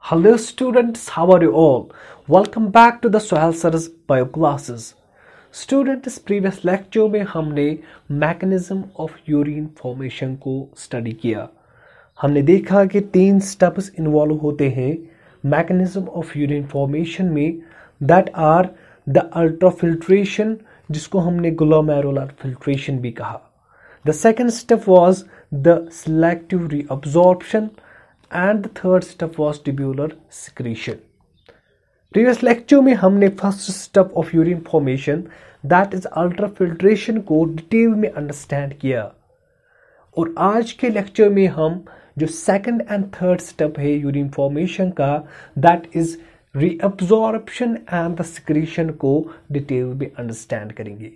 Hello students, how are you all? Welcome back to the Sohail Sir's Bio classes. Students, previous lecture में हमने mechanism of urine formation को study किया। हमने देखा कि 3 steps involve होते हैं मैकेनिज्म ऑफ यूरिन फॉर्मेशन में, दैट आर द अल्ट्राफिल्ट्रेशन, जिसको हमने ग्लोमेरुलर फिल्ट्रेशन भी कहा। The second step was the selective reabsorption and the third step was tubular secretion. Previous lecture में हमने first step of urine formation that is ultrafiltration को detail में understand किया, और आज के लेक्चर में हम जो सेकंड एंड थर्ड स्टेप है यूरिन फॉर्मेशन का, that is reabsorption and the secretion को डिटेल में अंडरस्टैंड करेंगे।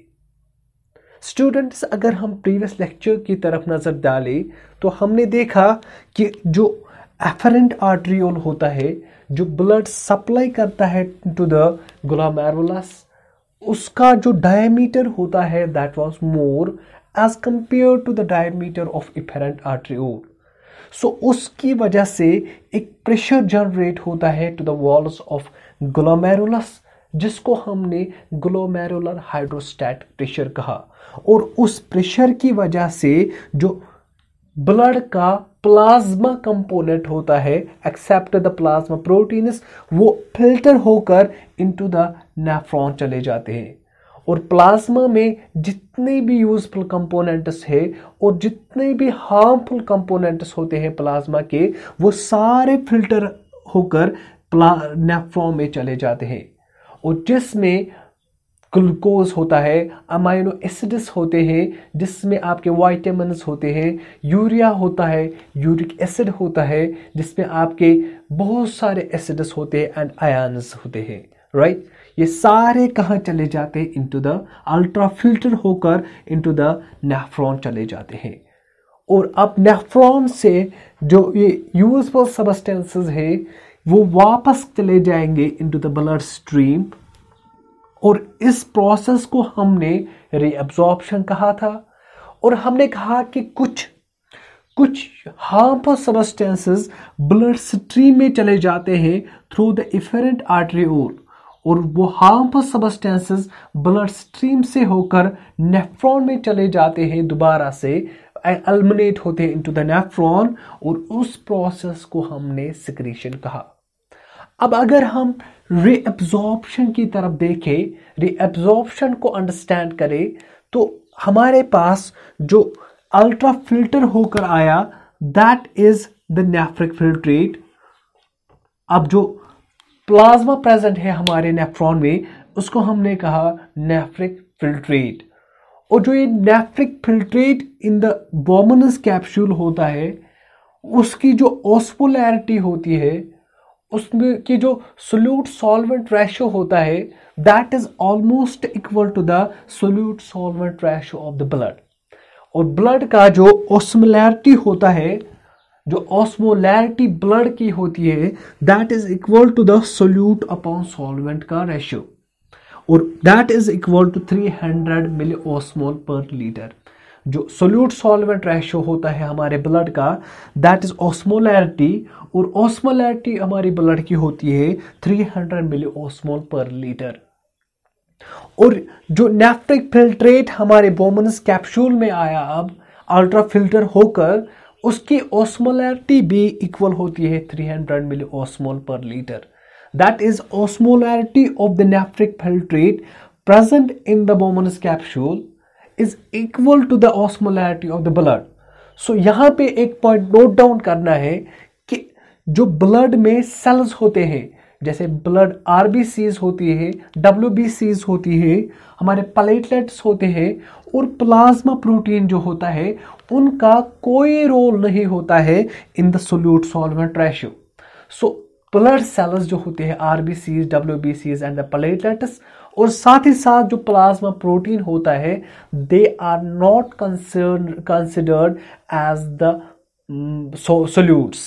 स्टूडेंट्स, अगर हम प्रीवियस लेक्चर की तरफ नजर डालें तो हमने देखा कि जो एफरेंट आर्ट्रियोल होता है, जो ब्लड सप्लाई करता है टू द ग्लोमेरुलस, उसका जो डायमीटर होता है that was more as compare to the diameter of efferent arteriole. So उसकी वजह से एक प्रेशर जनरेट होता है to the walls of glomerulus, जिसको हमने ग्लोमेरुलर हाइड्रोस्टैटिक प्रेशर कहा। और उस प्रेशर की वजह से जो ब्लड का प्लाज्मा कंपोनेंट होता है एक्सेप्ट द प्लाज्मा प्रोटीन्स, वो फिल्टर होकर इनटू द नेफ्रॉन चले जाते हैं। और प्लाज्मा में जितने भी यूजफुल कंपोनेंट्स है और जितने भी हार्मफुल कंपोनेंट्स होते हैं प्लाज्मा के, वो सारे फिल्टर होकर नेफ्रॉन में चले जाते हैं। और जिसमें ग्लूकोज होता है, अमाइनो एसिड्स होते हैं, जिसमें आपके वाइटामिन्स होते हैं, यूरिया होता है, यूरिक एसिड होता है, जिसमें आपके बहुत सारे एसिड्स होते हैं एंड आयन्स होते हैं, राइट। ये सारे कहाँ चले जाते हैं? इनटू द अल्ट्रा फिल्टर होकर इनटू द नेफ्रॉन चले जाते हैं। और अब नेफ्रॉन से जो ये यूजफुल सब्सटेंसेस है वो वापस चले जाएंगे इनटू द ब्लड स्ट्रीम, और इस प्रोसेस को हमने रीअब्जॉर्प्शन कहा था। और हमने कहा कि कुछ हार्मफुल सब्सटेंसेस ब्लड स्ट्रीम में चले जाते हैं थ्रू द एफरेंट आर्ट्रियोल, और वो हार्मफुल सब्सटेंसेस ब्लड स्ट्रीम से होकर नेफ्रॉन में चले जाते हैं, दोबारा से एलिमिनेट होते हैं इनटू द नेफ्रॉन, और उस प्रोसेस को हमने सिक्रीशन कहा। अब अगर हम रीअब्जॉर्प्शन की तरफ देखें, रीअब्जॉर्प्शन को अंडरस्टैंड करें, तो हमारे पास जो अल्ट्रा फिल्टर होकर आया that is the nephric filtrate. अब जो प्लाज्मा प्रेजेंट है हमारे नेफ्रॉन में, उसको हमने कहा नेफ्रिक फिल्ट्रेट। और जो ये nephric filtrate in the Bowman's capsule होता है, उसकी जो ऑस्मोलैरिटी होती है, उसमें की जो सोल्यूट सॉल्वेंट रेशियो होता है, that is almost equal to the solute solvent ratio of the blood. और ब्लड का जो ऑस्मोलैरिटी होता है, जो ऑस्मोलैरिटी ब्लड की होती है, that is equal to the solute upon solvent का रेशियो, और that is equal to 300 milli osmole पर लीटर। जो सोल्यूट सॉल्वेंट रेशियो होता है हमारे ब्लड का, दैट इज ऑस्मोलैरिटी, और ऑस्मोलैरिटी हमारी ब्लड की होती है 300 मिली ऑस्मोल पर लीटर। और जो नेफ्रिक फिल्ट्रेट हमारे वोमेनस कैप्सूल में आया अब अल्ट्रा फिल्टर होकर, उसकी ऑस्मोलैरिटी भी इक्वल होती है 300 मिली ऑस्मोल पर litre. That is osmolarity of the nephric filtrate present in the Bowman's capsule is equal to the osmolarity of the blood. So यहाँ पे एक पॉइंट नोट डाउन करना है कि जो ब्लड में सेल्स होते हैं, जैसे ब्लड आरबीसीज होती है, डब्ल्यूबीसीज होती है, हमारे प्लेटलेट्स होते हैं, और प्लाज्मा प्रोटीन जो होता है, उनका कोई रोल नहीं होता है in the solute solvent ratio. So blood cells जो होते हैं, आरबीसीज, डब्ल्यूबीसीज एंड द प्लेटलेट्स, और साथ ही साथ जो प्लाज्मा प्रोटीन होता है, they are not considered as the solutes.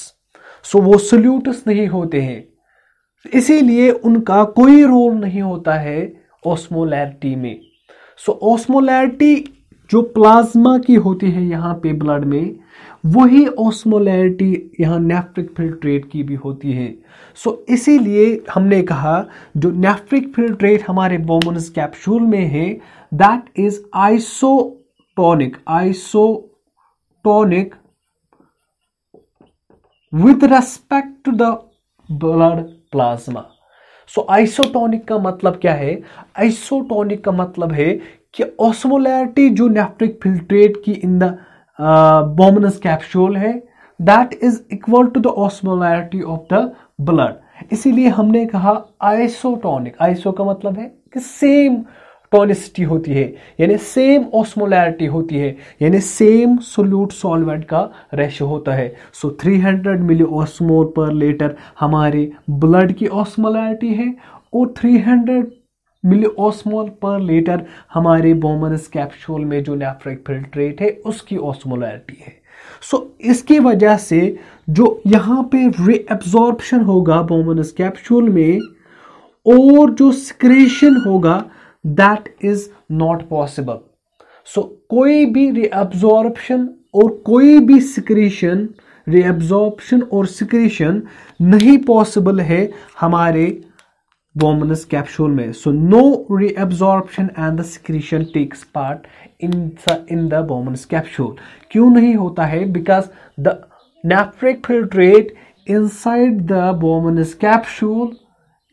So वो सोल्यूट्स नहीं होते हैं, इसीलिए उनका कोई रोल नहीं होता है ऑस्मोलैरिटी में। सो ऑस्मोलैरिटी जो प्लाज्मा की होती है यहाँ पे ब्लड में, वही ऑस्मोलैरिटी यहाँ नेफ्रिक फिल्ट्रेट की भी होती है। सो इसीलिए हमने कहा जो नेफ्रिक फिल्ट्रेट हमारे बोमनस कैप्सूल में है that is isotonic with respect to the blood plasma। So isotonic का मतलब क्या है? आइसोटोनिक का मतलब है कि ऑस्मोलैरिटी जो नेफ्रिक फिल्ट्रेट की इन द बोमनस कैप्सूल है that is equal to the osmolarity of the blood. इसीलिए हमने कहा आइसोटोनिक। आइसो का मतलब है कि सेम टोनिसिटी होती है, यानी सेम ऑस्मोलैरिटी होती है, यानी सेम सोल्यूट सॉल्वेंट का रेशियो होता है। सो 300 मिली ऑस्मोल पर लीटर हमारे ब्लड की ऑस्मोलैरिटी है और 300 मिली ऑस्मोल पर लीटर हमारे बोमनस कैप्सूल में जो नेफ्रिक फिल्ट्रेट है उसकी ऑस्मोलैरिटी है। सो इसकी वजह से जो यहाँ पे रीअब्जॉर्प्शन होगा बोमनस कैप्सूल में और जो सिक्रेशन होगा that is not possible. So कोई भी रीअब्जॉर्प्शन और कोई भी सिक्रेशन, रीअब्जॉर्प्शन और सिक्रेशन नहीं पॉसिबल है हमारे बोमनस कैप्सूल में। So no reabsorption and the secretion takes part in the Bowman's capsule. क्यों नहीं होता है? Because the nephric filtrate inside the Bowman's capsule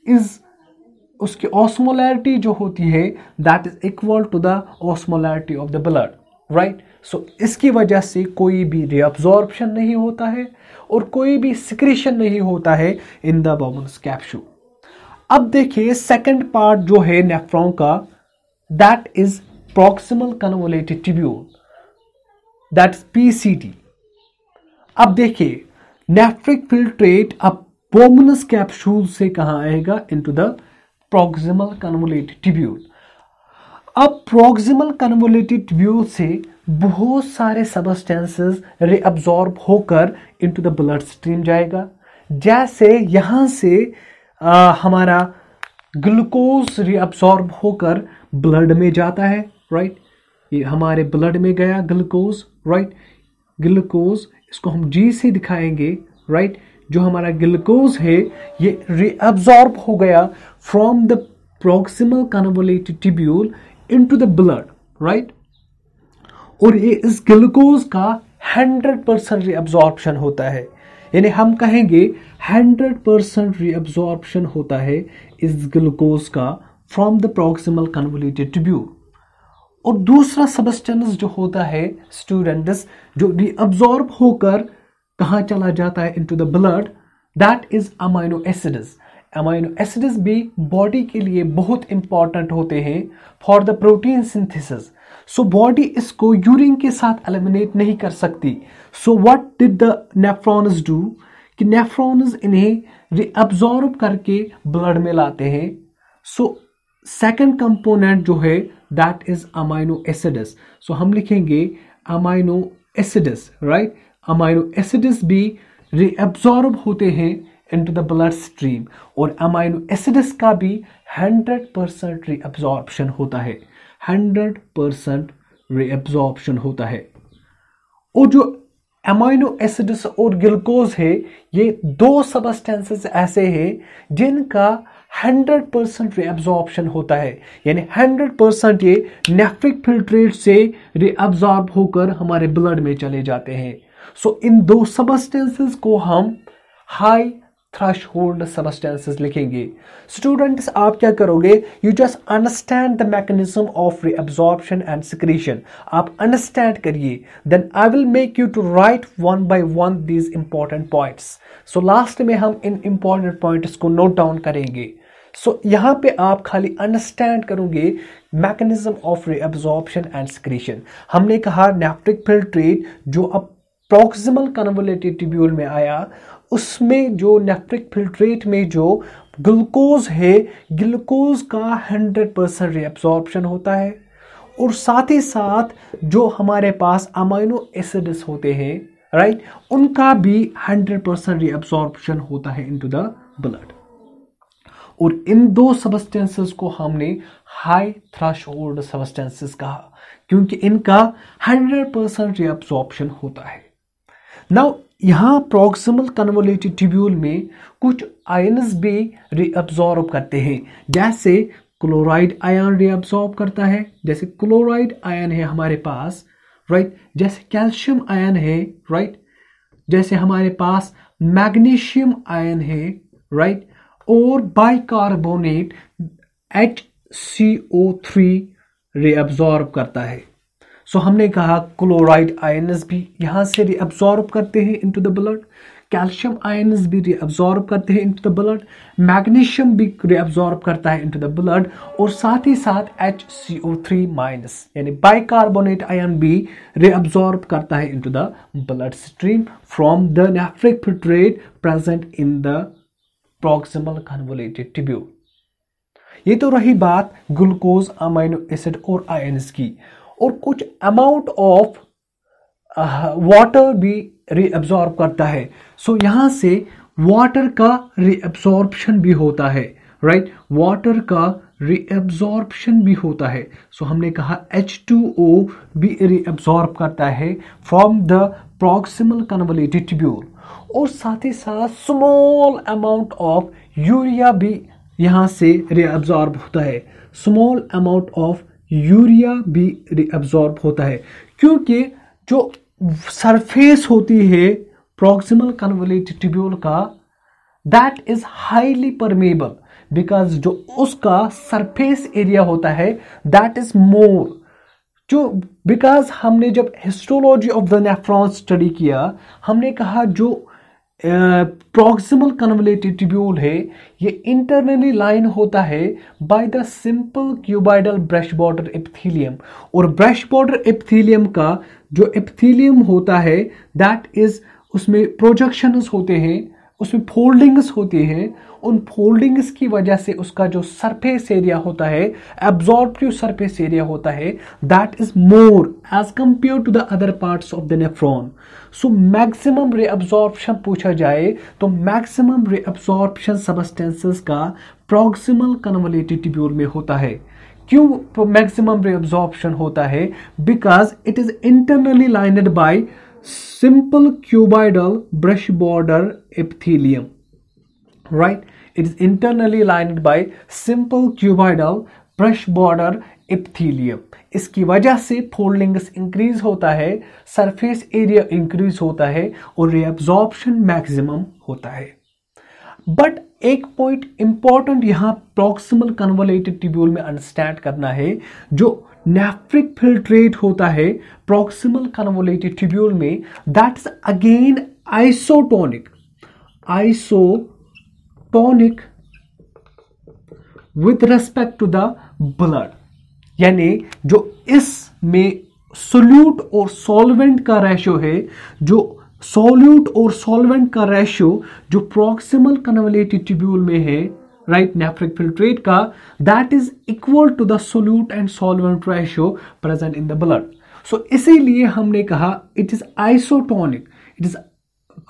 is, उसकी ऑस्मोलैरिटी जो होती है that is equal to the osmolarity of the blood, right. So इसकी वजह से कोई भी रीअब्जॉर्प्शन नहीं होता है और कोई भी सिक्रेशन नहीं होता है इन द बोमनस कैप्सूल। अब देखिए सेकंड पार्ट जो है नेफ्रॉन का that is proximal convoluted tubule, that is PCT. अब देखिए नेफ्रिक फिल्ट्रेट अब बोमनस कैप्सूल से कहां आएगा? Into the proximal convoluted tubule. अब प्रॉक्सिमल कन्वोलेटेड ट्यूब्यूल से बहुत सारे सबस्टेंसेस रीअब्जॉर्ब होकर इनटू द ब्लड स्ट्रीम जाएगा। जैसे यहां से हमारा ग्लूकोज रीअब्जॉर्ब होकर ब्लड में जाता है, राइट। ये हमारे ब्लड में गया ग्लूकोज, राइट। ग्लूकोज इसको हम जी से दिखाएंगे, राइट। जो हमारा ग्लूकोज है ये रीअब्जॉर्ब हो गया from the proximal convoluted tubule into the blood, right. और ये इस ग्लूकोज का 100% रीअब्जॉर्प्शन होता है, यानी हम कहेंगे 100% रीअब्जॉर्प्शन होता है इस ग्लूकोज का from the proximal convoluted tubule. और दूसरा सबस्टेंस जो होता है स्टूडेंट्स जो रीअब्जॉर्ब होकर कहां चला जाता है into the blood that is amino acids. Amino acids भी बॉडी के लिए बहुत इंपॉर्टेंट होते हैं for the protein synthesis. So body इसको यूरिन के साथ एलिमिनेट नहीं कर सकती। So what did the nephrons do कि नेफ्रॉन्स इन्हें रीअब्जॉर्ब करके ब्लड में लाते हैं। सो सेकंड कंपोनेंट जो है दैट इज अमाइनो एसिड्स। सो हम लिखेंगे amino acids, right. Amino acids भी रीअब्जॉर्ब होते हैं इनटू द ब्लड स्ट्रीम और अमाइनो एसिड्स का भी 100% रीअब्जॉर्प्शन होता है, 100% रीअब्जॉर्प्शन होता है। और जो अमाइनो एसिड्स और ग्लूकोज है ये दो सबस्टेंसेस ऐसे हैं जिनका 100% रीअब्जॉर्प्शन होता है, यानी 100% ये नेफ्रिक फिल्ट्रेट से रीअब्जॉर्ब होकर हमारे ब्लड में चले जाते हैं। सो इन दो सबस्टेंसेस को हम हाई थ्रेशोल्ड सबस्टेंसेस लिखेंगे। स्टूडेंट्स आप क्या करोगे? You just understand the mechanism of reabsorption and secretion. आप अंडरस्टैंड करिए, then I will make you to write one by one these important points. So last में हम इन इंपॉर्टेंट पॉइंट्स को नोट डाउन करेंगे। सो यहाँ पे आप खाली अंडरस्टैंड करोगे mechanism of reabsorption and secretion. हमने कहा नेफ्रिक फिल्ट्रेट जो अब प्रॉक्सिमल कन्वोलेटेड ट्यूब्यूल में आया उसमें जो नेफ्रिक फिल्ट्रेट में जो ग्लूकोज है ग्लूकोज का 100% रीअब्जॉर्प्शन होता है और साथ ही साथ जो हमारे पास अमाइनो एसिड्स होते हैं, राइट, उनका भी 100% रीअब्जॉर्प्शन होता है इनटू द ब्लड। और इन दो सबस्टेंसेस को हमने हाई थ्रेशोल्ड सबस्टेंसेस कहा क्योंकि इनका 100% रीअब्जॉर्प्शन होता है। नाउ यहाँ प्रॉक्सिमल कन्वोल्यूटेड ट्यूब्यूल में कुछ आयन्स भी रीअब्सॉर्ब करते हैं, जैसे क्लोराइड आयन रीअब्सॉर्ब करता है, जैसे क्लोराइड आयन है हमारे पास, राइट, जैसे कैल्शियम आयन है, राइट, जैसे हमारे पास मैग्नीशियम आयन है, राइट, और बाइकार्बोनेट HCO3 रीअब्सॉर्ब करता है। सो हमने कहा क्लोराइड आयन्स भी यहां से रीअब्सॉर्ब करते हैं into the blood, calcium ions भी रीअब्सॉर्ब करते हैं इनटू द ब्लड, मैग्नीशियम भी रीअब्सॉर्ब करता है इनटू द ब्लड, और साथ ही साथ HCO3 माइनस यानी बाइकार्बोनेट आयन भी रीअब्सॉर्ब करता है into the blood stream from the nephric filtrate present in the proximal convoluted tubule. ये तो रही बात ग्लूकोज, अमीनो एसिड और आयन्स की, और कुछ अमाउंट ऑफ वाटर भी रीअब्सॉर्ब करता है। सो यहां से वाटर का रीअब्सॉर्प्शन भी होता है, राइट, वाटर का रीअब्सॉर्प्शन भी होता है। सो हमने कहा H2O भी रीअब्सॉर्ब करता है from the proximal convoluted tubule, और साथ ही साथ स्मॉल अमाउंट ऑफ यूरिया भी यहां से रीअब्सॉर्ब होता है, स्मॉल अमाउंट ऑफ यूरिया भी रीअब्सॉर्ब होता है, क्योंकि जो सरफेस होती है प्रॉक्सिमल कन्वोल्यूटेड ट्यूब्यूल का, that is highly permeable, because जो उसका सरफेस एरिया होता है दैट इज मोर, जो बिकॉज हमने जब histology of the nephron study किया, हमने कहा जो प्रॉक्सिमल कन्वोल्यूटेड ट्यूब्यूल है ये इंटरनली लाइन होता है by the simple cuboidal brush border epithelium, और ब्रश बॉर्डर एपिथेलियम का जो एपिथेलियम होता है दैट इज, उसमें प्रोजेक्शंस होते हैं, उसमें फोल्डिंग्स होती हैं, उन फोल्डिंग्स की वजह से उसका जो सरफेस एरिया होता है, एब्जॉर्प्टिव सरफेस एरिया होता है, that is more as compare to the other parts of the nephron. So maximum reabsorption पूछा जाए तो मैक्सिमम रीअब्सॉर्प्शन सबस्टेंसेस का प्रॉक्सिमल कन्वोल्यूटेड ट्यूब्यूल में होता है। क्यों मैक्सिमम रीअब्सॉर्प्शन होता है? Because it is internally lined by simple cuboidal brush border epithelium, right? It is internally lined by simple cuboidal brush border epithelium. इसकी वजह से फोल्डिंग्स इंक्रीज होता है, सरफेस एरिया इंक्रीज होता है और रीअब्सॉर्प्शन मैक्सिमम होता है। बट एक पॉइंट इंपॉर्टेंट यहां प्रॉक्सिमल कन्वोल्यूटेड ट्यूब्यूल में अंडरस्टैंड करना है, जो नेफ्रिक फिल्ट्रेट होता है प्रॉक्सिमल कन्वोल्यूटेड ट्यूब्यूल में, that is again isotonic with respect to the blood, यानी जो इसमें सोल्यूट और सॉल्वेंट का रेशियो है, जो सोल्यूट और सॉल्वेंट का रेशियो जो प्रॉक्सिमल कन्वोल्यूटेड ट्यूब्यूल में है, राइट, नेफ्रिक फिल्ट्रेट का, that is equal to the solute and solvent ratio present in the blood. So इसीलिए हमने कहा it is isotonic, it is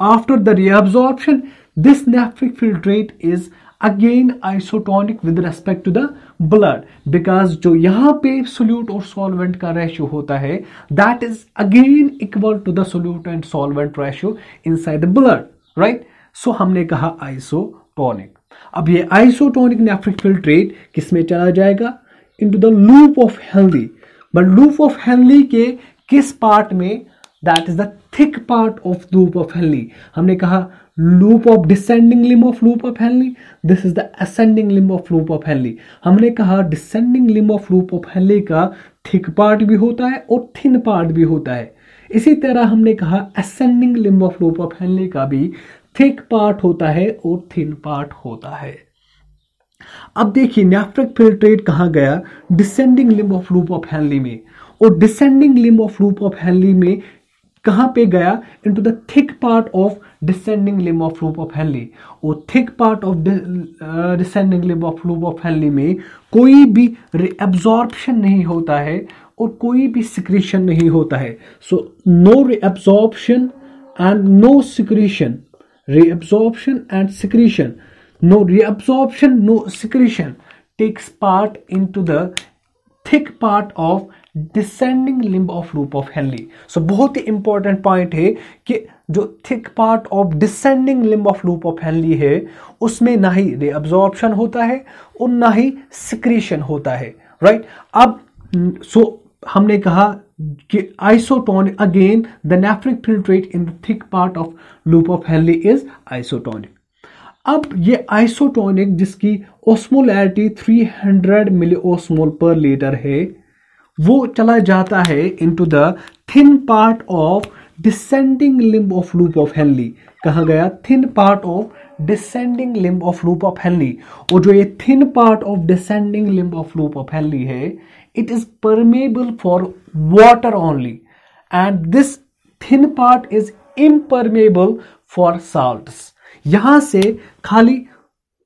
after the reabsorption this nephric filtrate is again isotonic with respect to the blood, because जो यहां पे solute और solvent का ratio होता है that is again equal to the solute and solvent ratio inside the blood, right. So हमने कहा isotonic. अब ये आइसोटोनिक नेफ्रिक फिल्ट्रेट किस में चला जाएगा? Into the loop of Henle. But loop of Henley के किस पार्ट में? That is the thick part of loop of Henley. हमने कहा loop of descending limb of loop of Henley, this is the ascending limb of loop of Henley. हमने कहा descending limb of loop of Henley का thick part भी होता है और thin part भी होता है। इसी तरह हमने कहा ascending limb of loop of Henley का भी थिक पार्ट होता है और थिन पार्ट होता है। अब देखिए नेफ्रिक फिल्ट्रेट कहां गया? Descending limb of loop of Henle में, और descending limb of loop of Henle में कहां पे गया? Into the thick part of descending limb of loop of Henle. और thick part of descending limb of loop of Henle में कोई भी रीअब्सॉर्प्शन नहीं होता है और कोई भी सिक्रीशन नहीं होता है। So no reabsorption and no secretion, reabsorption and secretion, no reabsorption, no secretion takes part into the thick part of descending limb of loop of Henle. So बहुत ही इंपॉर्टेंट पॉइंट है कि जो thick part of descending limb of loop of Henle है उसमें ना ही reabsorption होता है और ना ही सिक्रीशन होता है, राइट। अब हमने कहा कि isotonic, again the nephric filtrate in the thick part of loop of Henley is isotonic. अब ये आइसोटोनिक जिसकी ऑस्मोलैरिटी 300 मिलीओस्मोल पर लीटर है, वो चला जाता है into the thin part of descending limb of loop of Henle. कहा गया thin part of descending limb of loop of Henle. और जो ये thin part of descending limb of loop of Henle है, it is permeable for water only and this thin part is impermeable for salts. यहां से खाली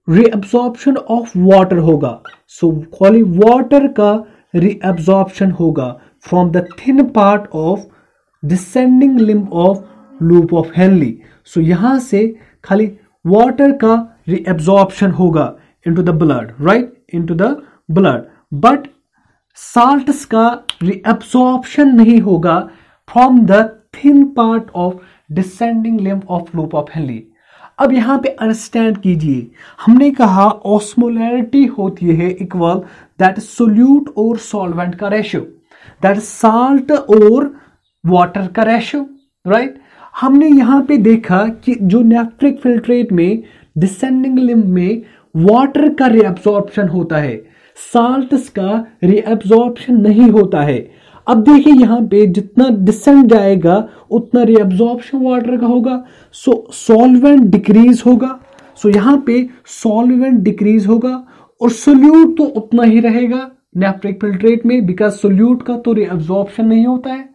reabsorption of water होगा, सो खाली water का रीअब्जॉर्प्शन होगा from the thin part of descending limb of loop of Henle. So यहां से खाली वाटर का रीअब्जॉर्प्शन होगा into the blood, right, into the blood, but salts का रीअब्जॉर्प्शन नहीं होगा from the thin part of descending limb of loop of Henle. अब यहां पे अंडरस्टैंड कीजिए, हमने कहा ऑस्मोलैरिटी होती है इक्वल दैट सोल्यूट और सॉल्वेंट का रेशियो, दैट साल्ट और वाटर का रेशियो, राइट। हमने यहां पे देखा कि जो नेफ्रिक फिल्ट्रेट में डिसेंडिंग लिम्ब में वाटर का रीअब्जॉर्प्शन होता है, साल्ट्स का रीअब्जॉर्प्शन नहीं होता है। अब देखिए यहां पे जितना डिसेंड जाएगा उतना रीअब्जॉर्प्शन वाटर का होगा, सो सॉल्वेंट डिक्रीज होगा। सो यहां पे सॉल्वेंट डिक्रीज होगा और सोल्यूट तो उतना ही रहेगा नेफ्रिक फिल्ट्रेट में, बिकॉज सोल्यूट का तो रीअब्जॉर्प्शन नहीं होता है,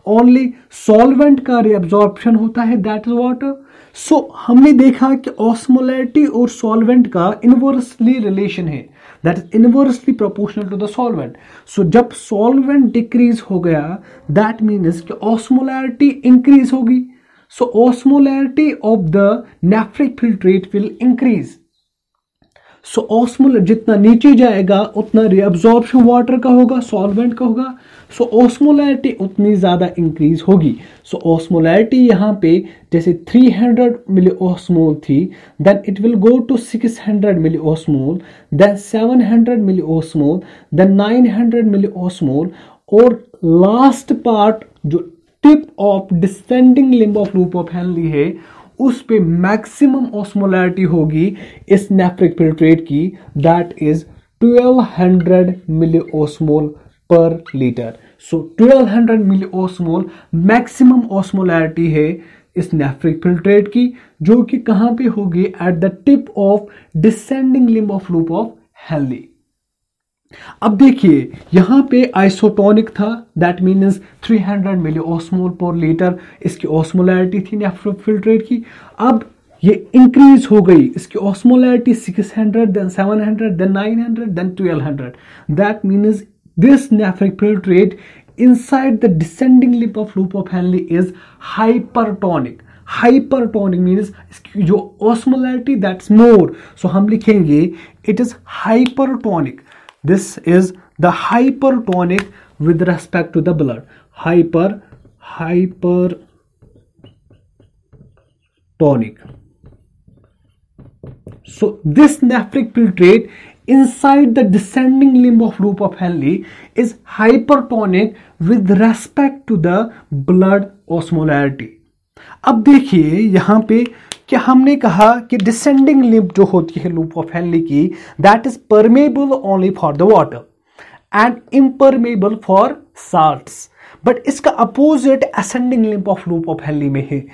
ओनली सॉल्वेंट का रीअब्जॉर्प्शन होता है, दैट इज वाटर। सो हमने देखा कि ऑस्मोलैरिटी और सॉल्वेंट का इनवर्सली रिलेशन है, that is inversely proportional to the solvent. So जब सॉल्वेंट डिक्रीज हो गया दैट मीन्स कि ऑस्मोलैरिटी इंक्रीज होगी, so osmolarity of the nephric filtrate will increase. So osmol जितना नीचे जाएगा उतना रीअब्जॉर्प्शन वाटर का होगा, सॉल्वेंट का होगा, सो ऑस्मोलैरिटी उतनी ज्यादा इंक्रीज होगी। सो ऑस्मोलैरिटी यहां पे जैसे 300 मिलीओस्मोल थी, then it will go to 600 milliosmol, then 700 milliosmol, then 900 milliosmol, और लास्ट पार्ट जो tip of descending limb of loop of Henle है उस पे मैक्सिमम ऑस्मोलैरिटी होगी इस नेफ्रिक फिल्ट्रेट की, that is 1200 milliosmol per litre. So 1200 milliosmol maximum osmolarity है इस नेफ्रिक फिल्ट्रेट की, जो कि कहां पे होगी, at the tip of descending limb of loop of Henle. अब देखिए यहां पे आइसोटोनिक था, दैट मीन्स 300 मिलीओस्मोल पर लीटर इसकी ऑस्मोलैरिटी थी नेफ्रिक फिल्ट्रेट की। अब ये इंक्रीज हो गई, इसकी osmolarity 600, then 700, then 900, then 1200, that means this nephric filtrate inside the descending lip of loop of Henle is hypertonic. Hypertonic means जो osmolarity that's more, so हम लिखेंगे it is hypertonic. This is the hypertonic with respect to the blood. Hypertonic. So this nephric filtrate inside the descending limb of loop of Henle is hypertonic with respect to the blood osmolarity. अब देखिए यहां पे कि हमने कहा कि descending limb जो होती है लूप ऑफ हेनली की, that is permeable only for the water and impermeable for salts, but इसका opposite ascending limb of loop of Henle में है।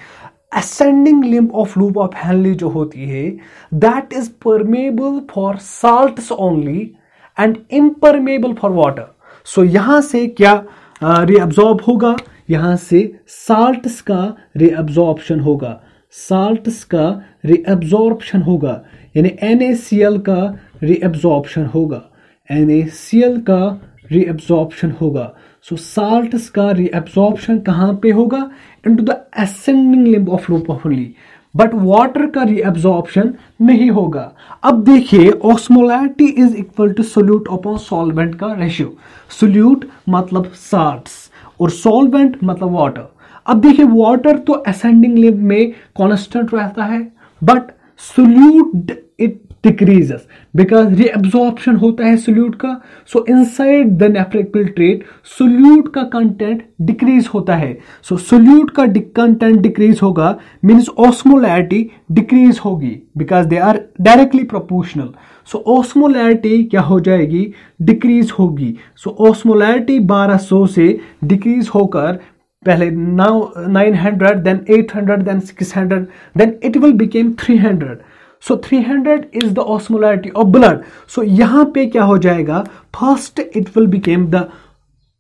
Ascending limb of loop of Henle जो होती है that is permeable for salts only and impermeable for water. So यहां से क्या reabsorb होगा, यहां से साल्ट्स का रीअब्जॉर्प्शन होगा, साल्ट्स का रीअब्जॉर्प्शन होगा, यानी NaCl का रीअब्जॉर्प्शन होगा, NaCl का रीअब्जॉर्प्शन होगा। सो साल्ट्स का रीअब्जॉर्प्शन कहां पे होगा, into the ascending limb of loop of Henle, but water का रीअब्जॉर्प्शन नहीं होगा। अब देखिए osmolarity is equal to solute upon solvent का रेशियो। सोल्यूट मतलब साल्ट्स और सॉल्वेंट मतलब वाटर। अब देखिए वाटर तो असेंडिंग लिंब में कांस्टेंट रहता है, but solute it decreases because reabsorption होता है सोल्यूट का। So inside the nephric filtrate solute का कंटेंट डिक्रीज होता है। सो सोल्यूट का कंटेंट डिक्रीज होगा मींस ऑस्मोलैरिटी डिक्रीज होगी because they are directly proportional. So osmolarity क्या हो जाएगी, डिक्रीज होगी। सो ऑस्मोलैरिटी 1200 से डिक्रीज होकर पहले 900 then 800 then 600 then it will became 300। So 300 is the osmolarity of blood. So यहां पे क्या हो जाएगा, first it will became the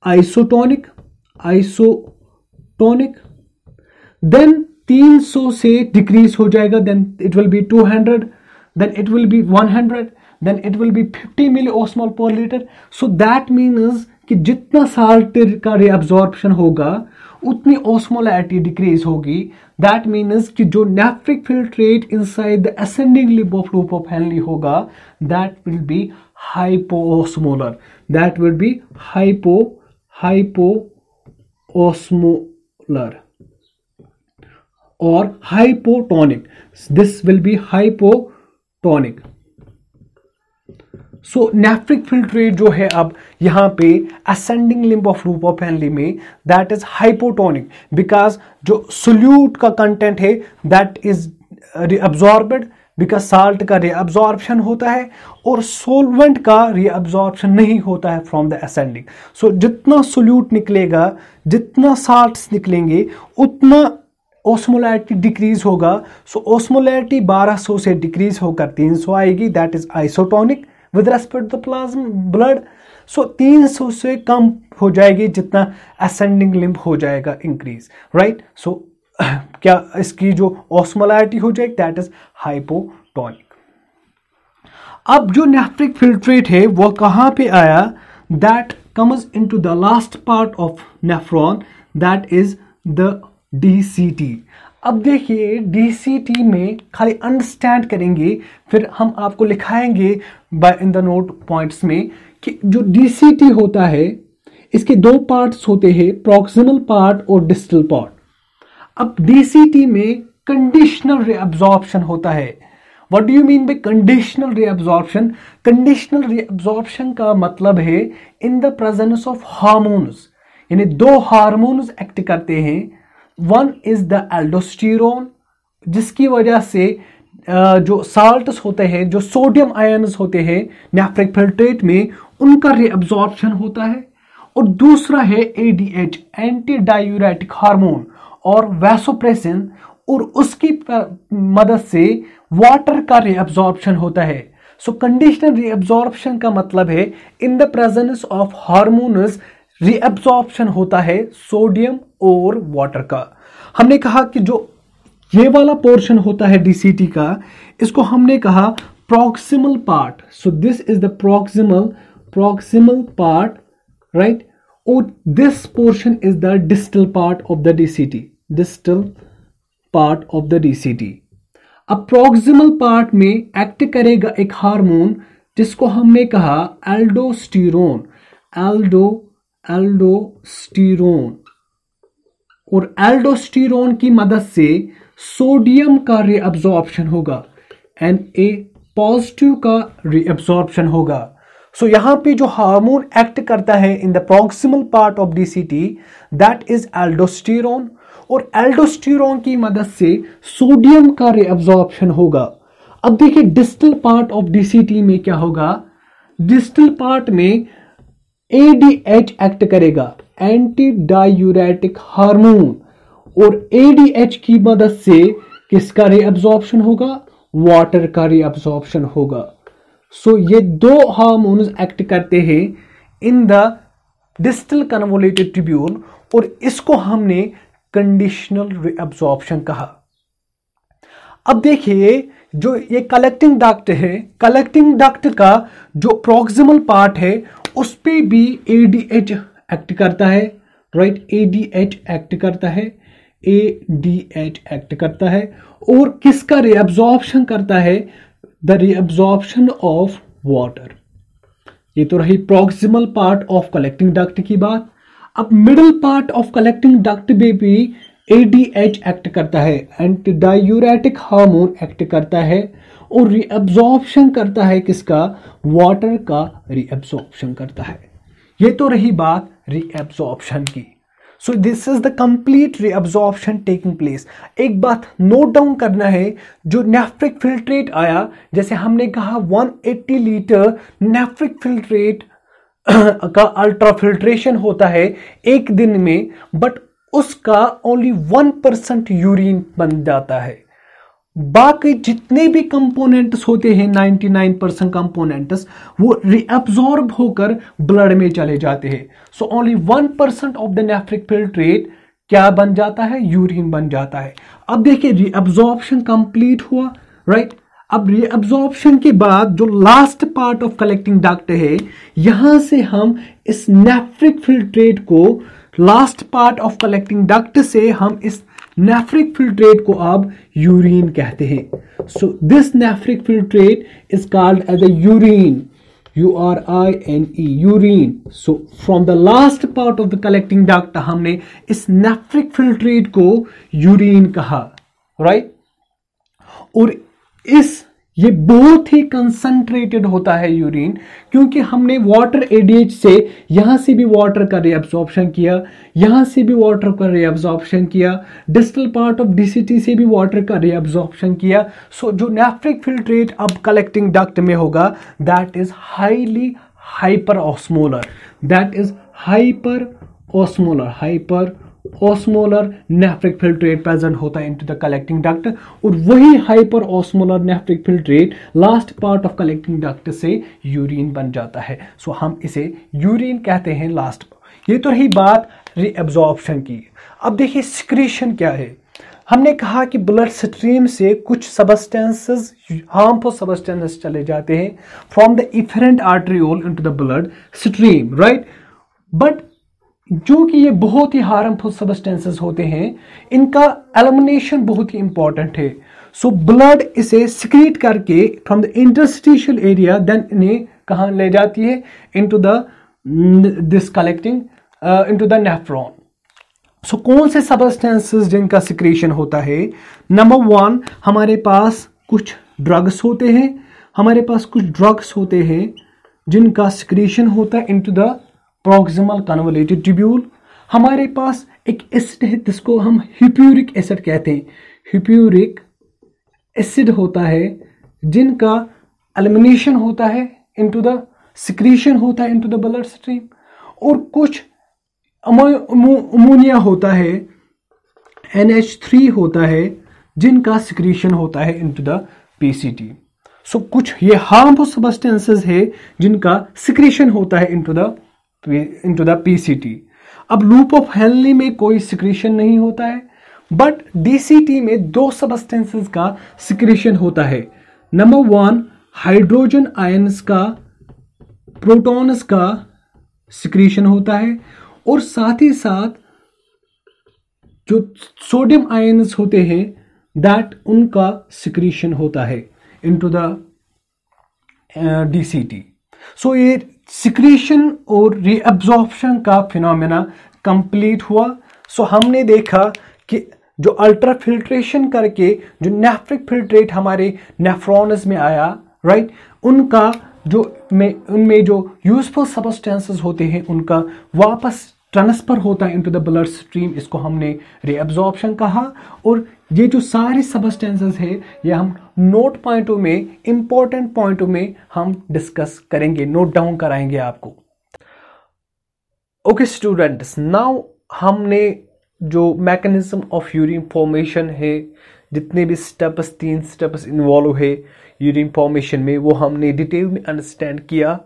isotonic then 300 से डिक्रीज हो जाएगा, then it will be 200, then it will be 100, then it will be 50 milli osmole पर litre. So that means कि जितना साल्ट का रीअब्जॉर्प्शन होगा उतनी ऑस्मोलैरिटी डिक्रीज होगी। दैट मीन्स कि जो nephric filtrate inside the ascending limb of loop of Henle होगा that will be hypoosmolar, that will be hypoosmolar और hypotonic, this will be hypotonic. So nephric filtrate जो है अब यहां पे ascending limb of loop of Henle में that is hypotonic because जो solute का कंटेंट है that is reabsorbed because salt का रीअब्जॉर्प्शन होता है और सोलवेंट का रीअब्जॉर्प्शन नहीं होता है फ्रॉम द असेंडिंग। सो जितना सोल्यूट निकलेगा, जितना साल्ट्स निकलेंगे उतना ऑस्मोलैरिटी डिक्रीज होगा। सो ऑस्मोलैरिटी 1200 से डिक्रीज होकर 300 आएगी, that is isotonic with respect the plasma blood. So 300 से कम हो जाएगी जितना असेंडिंग लिंब हो जाएगा इंक्रीज, राइट। सो क्या इसकी जो ऑस्मोलैरिटी हो जाएगी दैट इज हाइपोटोनिक। अब जो नेफ्रिक फिल्ट्रेट है वो कहां पे आया, that comes into the last part of nephron that is the DCT. अब देखिए डीसीटी में खाली अंडरस्टैंड करेंगे, फिर हम आपको लिखाएंगे by in the note points में कि जो डीसीटी होता है इसके दो पार्ट्स होते हैं, प्रॉक्सिमल पार्ट और डिस्टल पार्ट। अब डीसीटी में कंडीशनल रीअब्जॉर्प्शन होता है। What do you mean by conditional reabsorption? Conditional reabsorption का मतलब है in the presence of hormones, यानी दो हार्मोन्स एक्ट करते हैं। वन इज द एल्डोस्टेरोन जिसकी वजह से जो साल्ट्स होते हैं, जो सोडियम आयन्स होते हैं नेफ्रिक फिल्ट्रेट में, उनका रीअब्जॉर्प्शन होता है। और दूसरा है एडीएच एंटी डायूरेटिक हार्मोन और वैसोप्रेसिन, और उसकी मदद से वाटर का रीअब्जॉर्प्शन होता है। सो कंडीशनल रीअब्जॉर्प्शन का मतलब है in the presence of hormones reabsorption होता है सोडियम और वाटर का। हमने कहा कि जो ये वाला पोर्शन होता है डीसीटी का, इसको हमने कहा proximal part. So this is the proximal part, right. और this portion is the distal part of the DCT, distal part of the DCT. अब प्रॉक्सिमल पार्ट में एक्ट करेगा एक हार्मोन जिसको हमने कहा एल्डोस्टेरोन, एल्डोस्टेरोन। और एल्डोस्टेरोन की मदद से सोडियम का रीअब्जॉर्प्शन होगा, Na पॉजिटिव का रीअब्जॉर्प्शन होगा। सो यहां पे जो हार्मोन एक्ट करता है in the proximal part of DCT that is aldosterone, और एल्डोस्टेरोन की मदद से सोडियम का रीअब्जॉर्प्शन होगा। अब देखिए डिस्टल पार्ट ऑफ डीसीटी में क्या होगा, डिस्टल पार्ट में एडीएच एक्ट करेगा, एंटी डायूरेटिक हार्मोन, और एडीएच की मदद से किसका रीअब्जॉर्प्शन होगा, वाटर का रीअब्जॉर्प्शन होगा। सो ये दो हार्मोन्स एक्ट करते हैं in the distal convoluted tubule, और इसको हमने कंडीशनल रीअब्जॉर्प्शन कहा। अब देखिए जो ये कलेक्टिंग डक्ट है, कलेक्टिंग डक्ट का जो प्रॉक्सिमल पार्ट है उस पे भी एडीएच एक्ट करता है, राइट। एडीएच एक्ट करता है, ADH एक्ट करता है और किसका रीअब्जॉर्प्शन करता है? The reabsorption of water. ये तो रही proximal part of collecting duct की बात। अब middle part of collecting duct में भी ADH एक्ट करता है, एंटी डायूरेटिक हार्मोन एक्ट करता है और रीअब्जॉर्प्शन करता है किसका? वाटर का रीअब्जॉर्प्शन करता है। ये तो रही बात रीअब्जॉर्प्शन की। सो this is the complete reabsorption taking place. एक बात नोट डाउन करना है, जो नेफ्रिक फिल्ट्रेट आया, जैसे हमने कहा 180 लीटर नेफ्रिक फिल्ट्रेट का अल्ट्रा फिल्ट्रेशन होता है एक दिन में, बट उसका ओनली 1% यूरिन बन जाता है। बाकी जितने भी कंपोनेंट्स होते हैं 99% कंपोनेंट्स वो रीअब्सॉर्ब होकर ब्लड में चले जाते हैं। So only 1% of the nephric filtrate क्या बन जाता है? यूरिन बन जाता है। अब देखिए रीअब्सॉर्प्शन कंप्लीट हुआ, राइट। अब रीअब्सॉर्प्शन के बाद जो last part of collecting duct है, यहां से हम इस नेफ्रिक फिल्ट्रेट को, last part of collecting duct से हम इस नेफ्रिक फिल्ट्रेट को अब यूरिन कहते हैं। So this nephric filtrate is called as a urine, URINE, urine. So from the last part of the collecting duct हमने इस नेफ्रिक फिल्ट्रेट को यूरिन कहा, राइट। और ये बहुत ही कंसंट्रेटेड होता है यूरिन, क्योंकि हमने वाटर ADH से यहां से भी वाटर का रीअब्जॉर्प्शन किया, यहां से भी वाटर का रीअब्जॉर्प्शन किया, डिस्टल पार्ट ऑफ DCT से भी वाटर का रीअब्जॉर्प्शन किया। सो जो नेफ्रिक फिल्ट्रेट अब कलेक्टिंग डक्ट में होगा, that is highly hyper osmolar, that is hyper osmolar nephric filtrate present होता है इनटू द कलेक्टिंग डक्ट, और वही hyper osmolar nephric filtrate last part of collecting duct से यूरिन बन जाता है। सो हम इसे यूरिन कहते हैं लास्ट। ये तो रही बात रीअब्जॉर्प्शन की। अब देखिए सिक्रीशन क्या है। हमने कहा कि ब्लड स्ट्रीम से कुछ सबस्टेंसेस, हार्मफुल सबस्टेंसेस चले जाते हैं from the efferent आर्टरियोल into the blood stream, right. But जो कि ये बहुत ही हार्मफुल सबस्टेंसेस होते हैं, इनका एलिमिनेशन बहुत ही इंपॉर्टेंट है। सो ब्लड इसे सिक्रीट करके from the interstitial area, then इन्हें कहां ले जाती है? Into the this collecting into the nephron. So कौन से सबस्टेंसेस जिनका सिक्रीशन होता है? नंबर 1, हमारे पास कुछ ड्रग्स होते हैं, जिनका सिक्रीशन होता है into the proximal convoluted tubule. हमारे पास एक एसिड है जिसको हम हिप्यूरिक एसिड कहते हैं, हिप्यूरिक एसिड होता है, जिनका एलिमिनेशन होता है इनटू द सिक्रीशन होता है इनटू द ब्लड स्ट्रीम। और कुछ अमोनिया होता है, NH3 होता है, जिनका सिक्रीशन होता है इनटू द PCT। सो कुछ ये हार्मफुल सब्सटेंसेस है जिनका सिक्रीशन होता है इनटू द PCT। अब लूप ऑफ हेनली में कोई सिक्रीशन नहीं होता है, बट DCT में 2 सब्सटेंसेस का सिक्रीशन होता है। नंबर 1, हाइड्रोजन आयंस का, प्रोटॉन्स का सिक्रीशन होता है, और साथ ही साथ जो सोडियम आयंस होते हैं, दैट उनका सिक्रीशन होता है इनटू द DCT। सो ये सिक्रीशन और रीअब्जॉर्प्शन का फिनोमेना कंप्लीट हुआ। सो हमने देखा कि जो अल्ट्रा फिल्ट्रेशन करके जो नेफ्रिक फिल्ट्रेट हमारे नेफ्रॉन्स में आया, राइट, उनका जो उनमें जो यूजफुल सब्सटेंसेस होते हैं उनका वापस ट्रांसफर होता है इनटू द ब्लड स्ट्रीम, इसको हमने रीअब्जॉर्प्शन कहा। और ये जो सारी सब्सटेंसेस है ये हम नोट पॉइंटों में, इंपॉर्टेंट पॉइंटों में हम डिस्कस करेंगे, नोट डाउन कराएंगे आपको। ओके स्टूडेंट्स, नाउ हमने जो मैकेनिज्म ऑफ यूरिन फॉर्मेशन है, जितने भी स्टेप्स, 3 स्टेप्स इन्वॉल्व है यूरिन फॉर्मेशन में, वो हमने डिटेल में अंडरस्टैंड किया,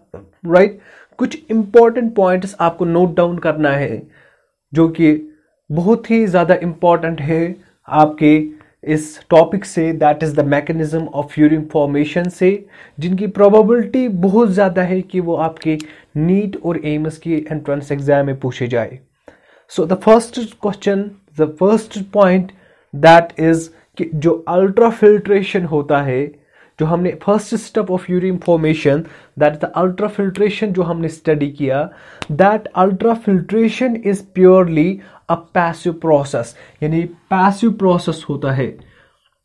राइट। कुछ इंपॉर्टेंट पॉइंट्स आपको नोट डाउन करना है जो कि बहुत ही ज़्यादा इंपॉर्टेंट है आपके इस टॉपिक से, that is the mechanism of urine formation से, जिनकी प्रोबेबिलिटी बहुत ज़्यादा है कि वो आपके नीट और एम्स की एंट्रेंस एग्जाम में पूछे जाए। So the first question the first point that is कि जो अल्ट्रा फिल्ट्रेशन होता है, जो हमने first step of urine formation, that is the ultra filtration जो हमने स्टडी किया, that ultra filtration is purely a passive process, यानी पैसिव प्रोसेस होता है,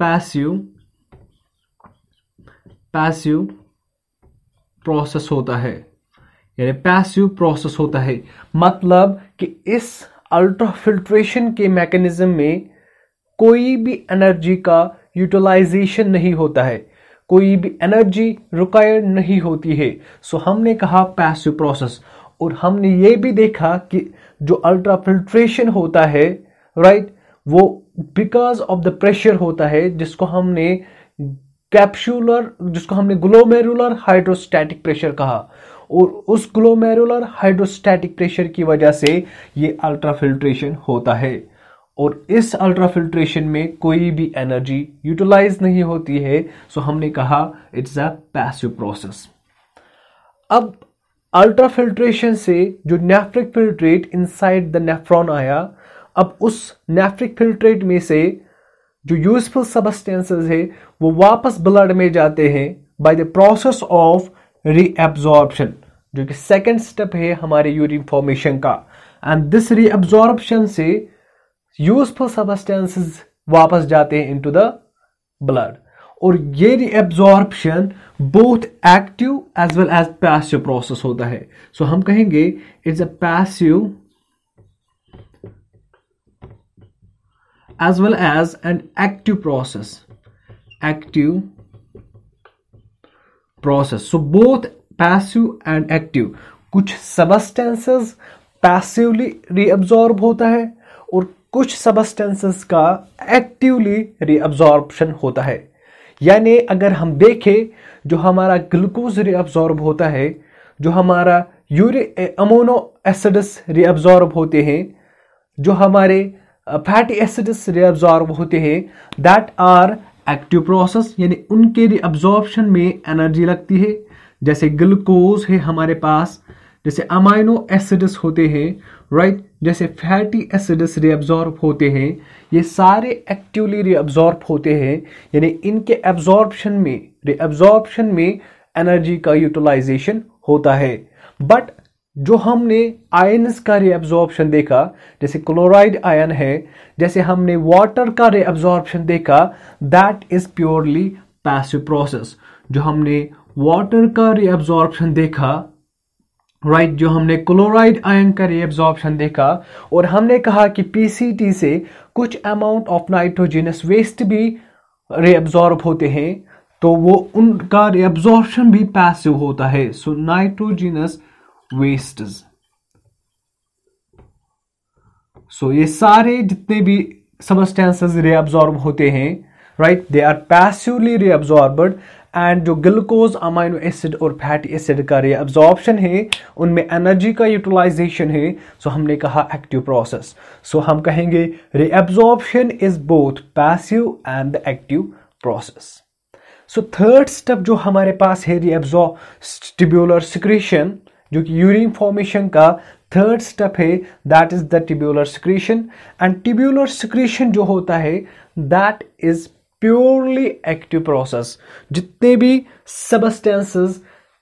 पैसिव प्रोसेस होता है, यानी पैसिव प्रोसेस होता है। मतलब कि इस अल्ट्रा फिल्ट्रेशन के मैकेनिज्म में कोई भी एनर्जी का यूटिलाइजेशन नहीं होता है, कोई भी एनर्जी रिक्वायर्ड नहीं होती है। सो हमने कहा पैसिव प्रोसेस। और हमने ये भी देखा कि जो अल्ट्रा फिल्ट्रेशन होता है, राइट, वो बिकॉज ऑफ द प्रेशर होता है, जिसको हमने ग्लोमेरुलर हाइड्रोस्टैटिक प्रेशर कहा। और उस ग्लोमेरुलर हाइड्रोस्टैटिक प्रेशर की वजह से ये अल्ट्रा फिल्ट्रेशन होता है। और इस अल्ट्रा फिल्ट्रेशन में कोई भी एनर्जी यूटिलाइज नहीं होती है। सो हमने कहा इट्स अ पैसिव प्रोसेस। अब अल्ट्रा फिल्ट्रेशन से जो nephric filtrate inside the nephron आया, अब उस नेफ्रिक फिल्ट्रेट में से जो यूजफुल सब्सटेंसेस है वो वापस ब्लड में जाते हैं by the process of reabsorption, जो कि सेकंड स्टेप है हमारे यूरिन फॉर्मेशन का। एंड दिस रीअब्जॉर्प्शन से यूजफुल सब्सटेंसेस वापस जाते हैं इनटू द ब्लड। और ये reabsorption both active as well as passive process होता है। सो हम कहेंगे it's a passive as well as an active process, so both passive and active। कुछ substances passively reabsorb होता है और कुछ substances का actively reabsorption होता है। यानी अगर हम देखें, जो हमारा ग्लूकोज reabsorb होता है, जो हमारा अमोनो एसिड्स reabsorb होते हैं, जो हमारे फैटी एसिड्स रीअब्जॉर्ब होते हैं, दैट आर एक्टिव प्रोसेस, यानी उनके रीअब्जॉर्प्शन में एनर्जी लगती है। जैसे ग्लूकोज है हमारे पास, जैसे अमाइनो एसिड्स होते हैं, राइट, जैसे फैटी एसिड्स रीअब्जॉर्ब होते हैं, ये सारे एक्टिवली रीअब्जॉर्ब होते हैं, यानी इनके रीअब्जॉर्प्शन में एनर्जी का यूटिलाइजेशन होता है। बट जो हमने आयन्स का रीअब्जॉर्प्शन देखा, जैसे क्लोराइड आयन है, जैसे हमने वाटर का रीअब्जॉर्प्शन देखा, that is purely passive process. जो हमने वाटर का रीअब्जॉर्प्शन देखा, राइट, जो हमने क्लोराइड आयन का रीअब्जॉर्प्शन देखा, और हमने कहा कि पीसीटी से कुछ अमाउंट ऑफ नाइट्रोजनस वेस्ट भी रीअब्जॉर्ब होते हैं, तो वो उनका रीअब्जॉर्प्शन भी पैसिव होता है। सो नाइट्रोजनस वेस्ट्स, सो ये सारे जितने भी सबस्टेंसेस रीअब्जॉर्ब होते हैं, right, they are passively reabsorbed. And जो ग्लूकोज, अमाइनो एसिड और फैटी एसिड का रीअब्जॉर्प्शन है, उनमें एनर्जी का यूटिलाइजेशन है। सो हमने कहा एक्टिव प्रोसेस। सो हम कहेंगे reabsorption is both passive and the active process. So third step जो हमारे पास है ट्यूब्यूलर सिक्रीशन, जो कि यूरिन फॉर्मेशन का थर्ड स्टेप है, that is the tubular secretion. And tubular secretion जो होता है, that is purely active process.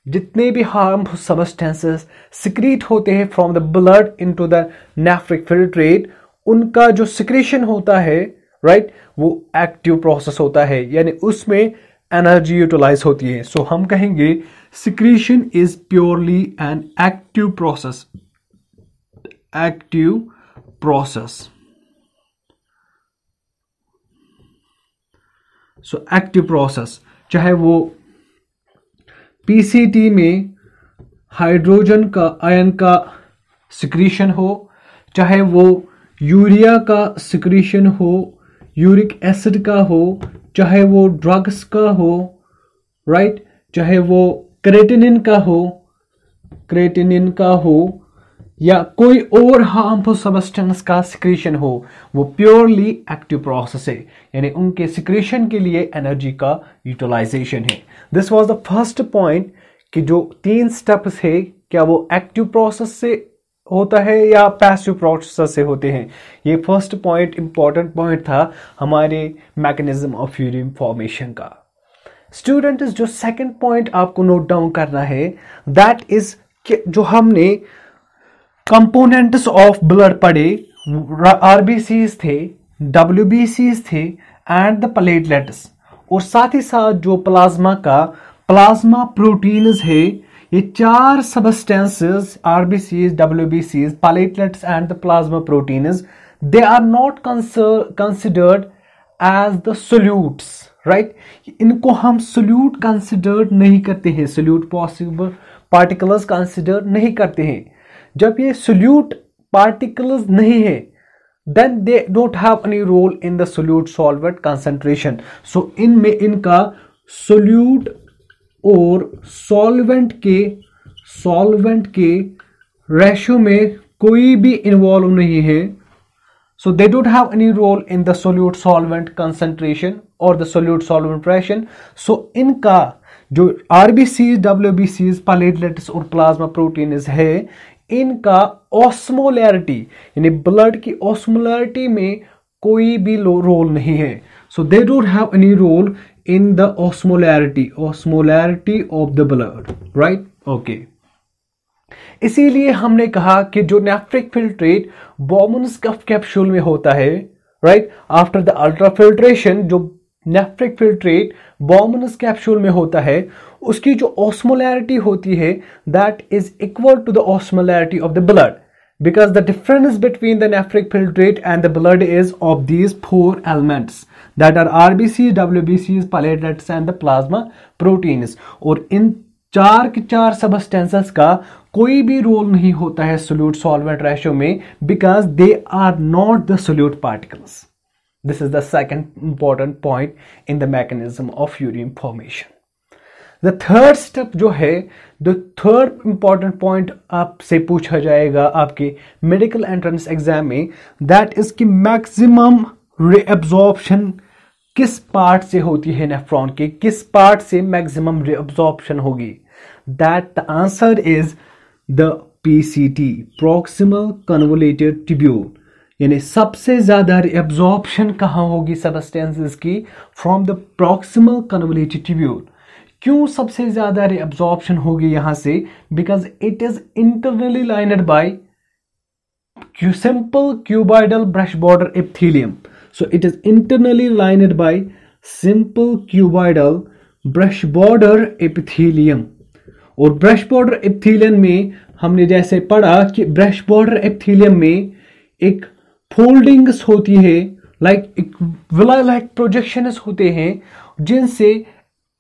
जितने भी हार्मफुल सबस्टेंसेस सिक्रीट होते हैं from the blood into the nephric filtrate, उनका जो सिक्रीशन होता है, राइट, वो एक्टिव प्रोसेस होता है, यानी उसमें एनर्जी यूटिलाइज होती है। सो हम कहेंगे secretion is purely an active process, so active process, चाहे वो पीसीटी में हाइड्रोजन का आयन का सिक्रीशन हो, चाहे वो यूरिया का सिक्रीशन हो, यूरिक एसिड का हो, चाहे वो ड्रग्स का हो, राइट, चाहे वो क्रेटिनिन का हो या कोई और हार्मफुल सब्सटेंस का सिक्रीशन हो, वो प्योरली एक्टिव प्रोसेस है, यानी उनके सिक्रीशन के लिए एनर्जी का यूटिलाइजेशन है। This was the first point कि जो 3 स्टेप्स है, क्या वो एक्टिव प्रोसेस से होता है या पैसिव प्रोसेस से होते हैं। ये फर्स्ट पॉइंट इंपॉर्टेंट पॉइंट था हमारे मैकेनिज्म ऑफ यूरिन फॉर्मेशन का। स्टूडेंट्स, जो सेकंड पॉइंट आपको नोट डाउन करना है दैट इज जो हमने कंपोनेंट्स ऑफ ब्लड पढ़े, आरबीसीज थे, डब्ल्यूबीसीज थे एंड द प्लेटलेट्स, और साथ ही साथ जो प्लाज्मा का प्लाज्मा प्रोटीन्स है, ये चार सबस्टेंसेस आरबीसीज, डब्ल्यूबीसीज, platelets and the plasma proteins, they are not considered as the solutes, right. इनको हम सोल्यूट कंसिडर्ड नहीं करते हैं, सोल्यूट पॉसिबल पार्टिकल्स कंसिडर नहीं करते हैं। जब ये सोल्यूट पार्टिकल्स नहीं है then they don't have any role in the solute solvent concentration। so इनमें इनका solute और solvent के रेशियो में कोई भी इन्वॉल्व नहीं है। so they don't have any role in the solute solvent concentration or the solute solvent ratio। so इनका जो आरबीसीज, डब्ल्यूबीसीज, प्लेटलेट्स और प्लाज्मा प्रोटीन्स है, इनका ऑस्मोलैरिटी यानी ब्लड की ऑस्मोलैरिटी में कोई भी रोल नहीं है। So they don't have any role in the osmolarity of the blood, right. Okay, इसीलिए हमने कहा कि जो nephric filtrate Bowman's cuff capsule में होता है, राइट, आफ्टर द अल्ट्राफिल्ट्रेशन जो नेफ्रिक फिल्ट्रेट बॉमन्स कैप्सूल में होता है, उसकी जो ऑस्मोलैरिटी होती है that is equal to the osmolarity of the blood, because the difference between the nephric filtrate and the blood is of these four elements that are RBCs, WBCs, platelets and the plasma proteins। और इन चार के चार substances का कोई भी role नहीं होता है सोल्यूट सॉल्वेंट रेशियो में, because they are not the solute particles. This is the second important point in the mechanism of urine formation. The third step जो है, द थर्ड इंपॉर्टेंट पॉइंट आपसे पूछा जाएगा आपके मेडिकल एंट्रेंस एग्जाम में, that is कि maximum reabsorption किस part से होती है, नेफ्रॉन के किस पार्ट से मैक्सिमम रीअब्जॉर्प्शन होगी। That the answer is the PCT, proximal convoluted tubule, यानी सबसे ज्यादा रीअब्जॉर्प्शन कहां होगी सबस्टेंसेस की, from the proximal convoluted tubule. क्यों सबसे ज्यादा रीअब्जॉर्प्शन होगी यहां से, because it is internally lined by simple cuboidal brush border epithelium. So it is internally lined by simple cuboidal brush border epithelium. और ब्रश बॉर्डर एपिथेलियम में हमने जैसे पढ़ा कि ब्रश बॉर्डर एपिथेलियम में एक फोल्डिंग्स होती है, लाइक विला लाइक प्रोजेक्शंस होते हैं, जिनसे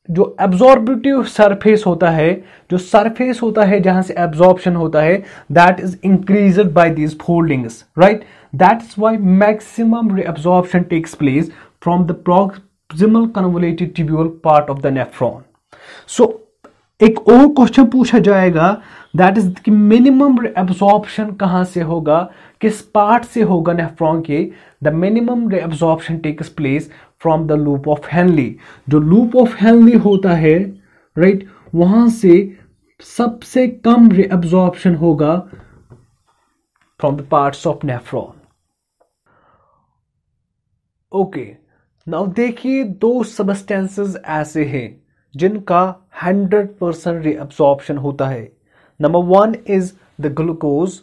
जो एब्जॉर्बिटिव सरफेस होता है, जो सरफेस होता है जहां से एब्जॉर्प्शन होता है, that is increased by these foldings, right. That's why maximum reabsorption takes place from the proximal convoluted tubule part of the nephron. So एक और क्वेश्चन पूछा जाएगा, दैट इज कि मिनिमम रीअब्जॉर्प्शन कहां से होगा, किस पार्ट से होगा नेफ्रॉन के। The minimum reabsorption takes place from the loop of Henle. जो लूप ऑफ हेनली होता है, राइट, वहां से सबसे कम रीअब्जॉर्प्शन होगा from the parts of nephron. Okay, now देखिए दो सबस्टेंसेस ऐसे हैं जिनका 100% रीअब्जॉर्प्शन होता है। Number one is the glucose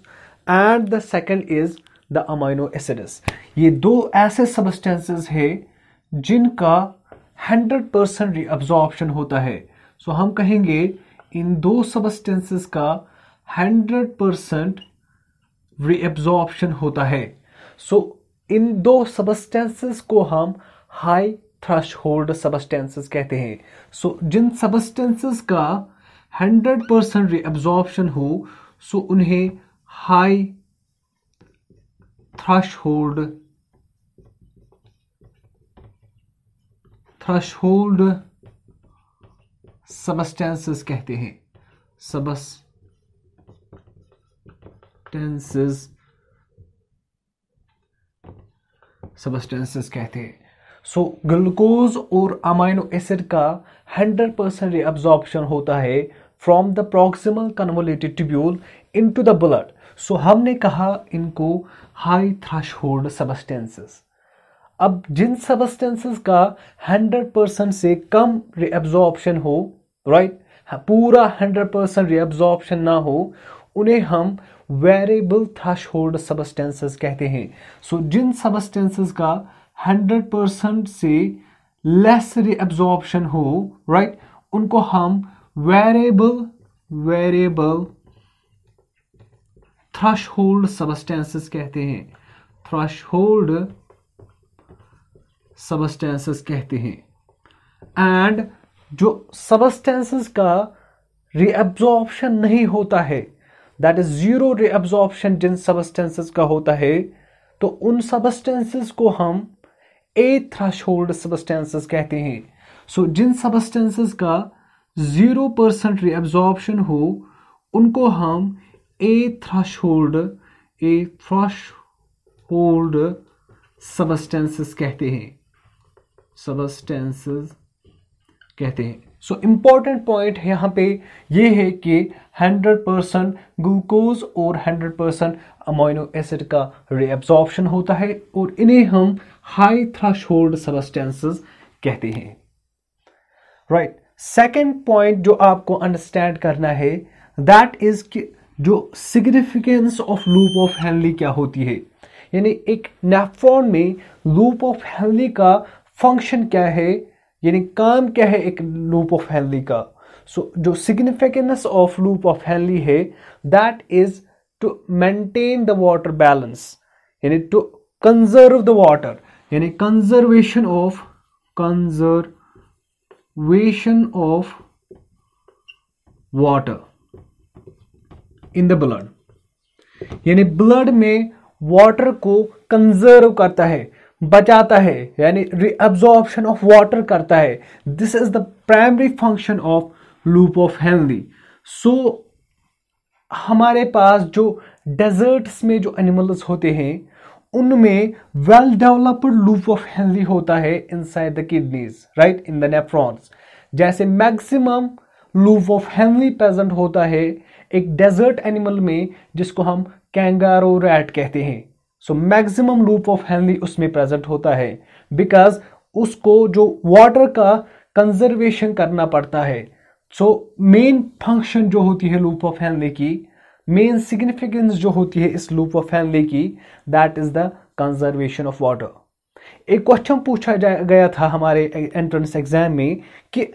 and the second is the amino acids. ये दो ऐसे सबस्टेंसेस हैं जिनका 100% रीअब्जॉर्प्शन होता है। सो हम कहेंगे इन दो सबस्टेंसेस का 100% रीअब्जॉर्प्शन होता है। सो इन दो सबस्टेंसेस को हम हाई थ्रेशोल्ड सबस्टेंसेस कहते हैं। सो जिन सबस्टेंसेस का 100% रीअब्जॉर्प्शन हो, सो उन्हें हाई थ्रेशोल्ड सबस्टेंसेस कहते हैं। सबस्टेंसेस कहते हैं। सो ग्लूकोज और अमाइनो एसिड का 100% रीअब्जॉर्प्शन होता है from the proximal convoluted tubule into the blood. So हमने कहा इनको हाई थ्रेशोल्ड सब्सटेंसेस। अब जिन सब्सटेंसेस का 100% से कम रिएब्जॉर्प्शन हो, राइट, पूरा 100% रिएब्जॉर्प्शन ना हो, उन्हें हम वेरिएबल थ्रेशोल्ड सब्सटेंसेस कहते हैं। सो जिन सब्सटेंसेस का 100% से लेस रिएब्जॉर्प्शन हो, राइट, उनको हम वेरिएबल थ्रेशोल्ड सब्सटेंसेस कहते हैं, थ्रेशोल्ड सब्सटेंसेस कहते हैं। एंड जो सब्सटेंसेस का रिएब्जॉर्प्शन नहीं होता है, दैट इज जीरो रिएब्जॉर्प्शन जिन सब्सटेंसेस का होता है, तो उन सब्सटेंसेस को हम ए थ्रेशोल्ड सब्सटेंसेस कहते हैं। सो जिन सब्सटेंसेस का 0% रिएब्जॉर्प्शन हो, उनको हम ए थ्रेशोल्ड सब्सटेंसेस कहते हैं, सो इंपॉर्टेंट पॉइंट यहां पे ये है कि 100% ग्लूकोज और 100% अमीनो एसिड का रिएब्जॉर्प्शन होता है और इन्हें हम हाई थ्रेशोल्ड सब्सटेंसेस कहते हैं, राइट। सेकंड पॉइंट जो आपको अंडरस्टैंड करना है, दैट इज कि जो significance of loop of Henley क्या होती है, यानी एक नेफ्रॉन में लूप ऑफ हेनली का फंक्शन क्या है, यानी काम क्या है एक लूप ऑफ हेनली का। सो जो significance of loop of Henle है, that is to maintain the water balance, यानी टू कंजर्व द वाटर, यानी conservation of water in the blood, यानी ब्लड में वाटर को कंजर्व करता है, बचाता है, यानी रिएब्जॉर्प्शन ऑफ वाटर करता है। This is the primary function of loop of Henle. So हमारे पास जो डेजर्ट्स में जो एनिमल्स होते हैं, उनमें well developed loop of Henle होता है inside the kidneys, right, in the nephrons. जैसे maximum loop of Henle present होता है एक डेजर्ट एनिमल में, जिसको हम कैंगारू रैट कहते हैं। So maximum loop of Henley उसमें प्रेजेंट होता है, बिकॉज उसको जो वाटर का कंजर्वेशन करना पड़ता है। सो मेन फंक्शन जो होती है लूप ऑफ हेनली की, मेन सिग्निफिकेंस जो होती है इस लूप ऑफ हेनली की, that is the conservation of water. एक क्वेश्चन पूछा गया था हमारे एंट्रेंस एग्जाम में कि